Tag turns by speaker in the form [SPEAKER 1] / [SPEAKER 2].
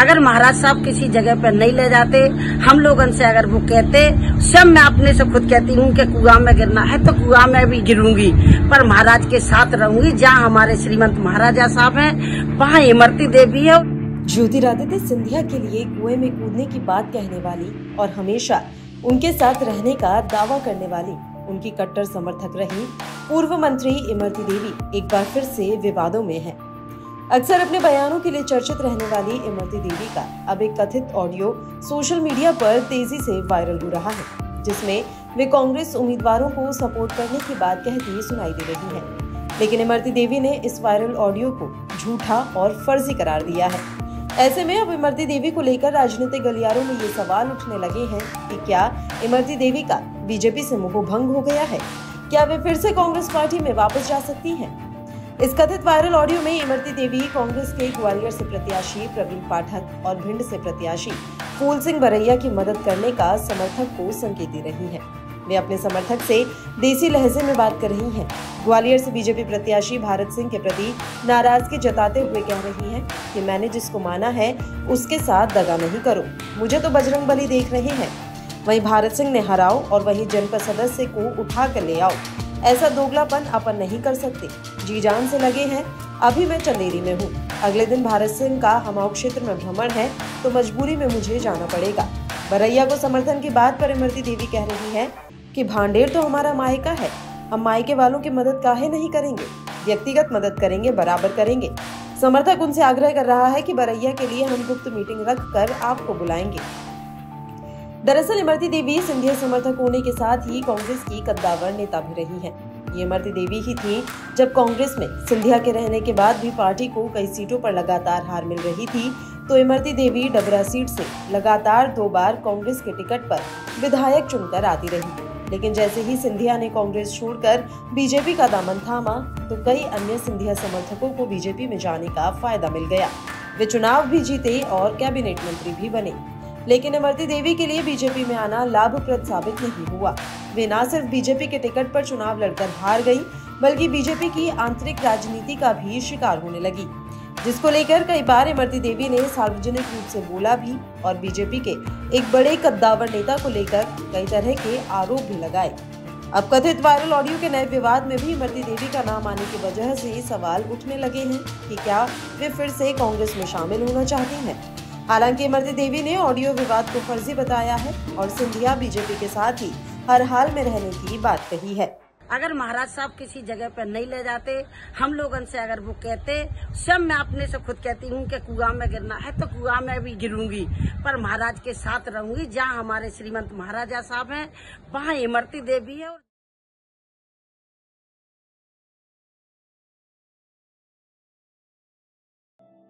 [SPEAKER 1] अगर महाराज साहब किसी जगह पर नहीं ले जाते, हम लोगों से अगर वो कहते, सब मैं अपने से खुद कहती हूँ कि कुआं में गिरना है तो कुआं में भी गिरूंगी, पर महाराज के साथ रहूंगी। जहाँ हमारे श्रीमंत महाराजा साहब हैं, वहाँ इमरती देवी है।
[SPEAKER 2] ज्योतिरादित्य सिंधिया के लिए कुएं में कूदने की बात कहने वाली और हमेशा उनके साथ रहने का दावा करने वाली उनकी कट्टर समर्थक रही पूर्व मंत्री इमरती देवी एक बार फिर से विवादों में है। अक्सर अपने बयानों के लिए चर्चित रहने वाली इमरती देवी का अब एक कथित ऑडियो सोशल मीडिया पर तेजी से वायरल हो रहा है, जिसमें वे कांग्रेस उम्मीदवारों को सपोर्ट करने की बात कहती सुनाई दे रही है। लेकिन इमरती देवी ने इस वायरल ऑडियो को झूठा और फर्जी करार दिया है। ऐसे में अब इमरती देवी को लेकर राजनीतिक गलियारों में ये सवाल उठने लगे हैं कि क्या इमरती देवी का बीजेपी से मोह भंग हो गया है? क्या वे फिर से कांग्रेस पार्टी में वापस जा सकती हैं? इस कथित वायरल ऑडियो में इमरती देवी कांग्रेस के ग्वालियर से प्रत्याशी प्रवीण पाठक और भिंड से प्रत्याशी फूल सिंह बरैया की मदद करने का समर्थक को संकेत दे रही हैं। वे अपने समर्थक से देसी लहजे में बात कर रही हैं। ग्वालियर से बीजेपी प्रत्याशी भारत सिंह के प्रति नाराजगी जताते हुए कह रही हैं कि मैंने जिसको माना है उसके साथ दगा नहीं करो, मुझे तो बजरंग बली देख रहे हैं। वहीं भारत सिंह ने हराओ और वहीं जनपद सदस्य को उठा कर ले आओ, ऐसा दोगलापन अपन नहीं कर सकते। जी जान से लगे हैं। अभी मैं चंदेरी में हूँ, अगले दिन भारत सिंह का हमाऊ क्षेत्र में भ्रमण है तो मजबूरी में मुझे जाना पड़ेगा। बरैया को समर्थन की बात पर इमरती देवी कह रही है कि भांडेर तो हमारा मायका है, हम मायके वालों की मदद काहे नहीं करेंगे, व्यक्तिगत मदद करेंगे, बराबर करेंगे। समर्थक उनसे आग्रह कर रहा है कि बरैया के लिए हम गुप्त मीटिंग रखकर आपको बुलाएंगे। दरअसल इमरती देवी सिंधिया समर्थक होने के साथ ही कांग्रेस की कद्दावर नेता भी रही हैं। ये इमरती देवी ही थी जब कांग्रेस में सिंधिया के रहने के बाद भी पार्टी को कई सीटों पर लगातार हार मिल रही थी, तो इमरती देवी डबरा सीट से लगातार 2 बार कांग्रेस के टिकट पर विधायक चुनकर आती रही। लेकिन जैसे ही सिंधिया ने कांग्रेस छोड़कर बीजेपी का दामन थामा, तो कई अन्य सिंधिया समर्थकों को बीजेपी में जाने का फायदा मिल गया। वे चुनाव भी जीते और कैबिनेट मंत्री भी बने। लेकिन इमरती देवी के लिए बीजेपी में आना लाभप्रद साबित नहीं हुआ। वे न सिर्फ बीजेपी के टिकट पर चुनाव लड़कर हार गई, बल्कि बीजेपी की आंतरिक राजनीति का भी शिकार होने लगी, जिसको लेकर कई बार इमरती देवी ने सार्वजनिक रूप से बोला भी और बीजेपी के एक बड़े कद्दावर नेता को लेकर कई तरह के आरोप भी लगाए। अब कथित वायरल ऑडियो के नए विवाद में भी इमरती देवी का नाम आने की वजह से सवाल उठने लगे हैं कि क्या वे फिर से कांग्रेस में शामिल होना चाहती हैं। हालांकि इमरती देवी ने ऑडियो विवाद को फर्जी बताया है और सिंधिया बीजेपी के साथ ही हर हाल में रहने की बात कही है।
[SPEAKER 1] अगर महाराज साहब किसी जगह पर नहीं ले जाते, हम लोगों से अगर वो कहते, सब मैं अपने से खुद कहती हूँ कि कुआं में गिरना है तो कुआं में भी गिरूंगी, पर महाराज के साथ रहूंगी। जहाँ हमारे श्रीमंत महाराजा साहब हैं, वहाँ इमरती देवी है।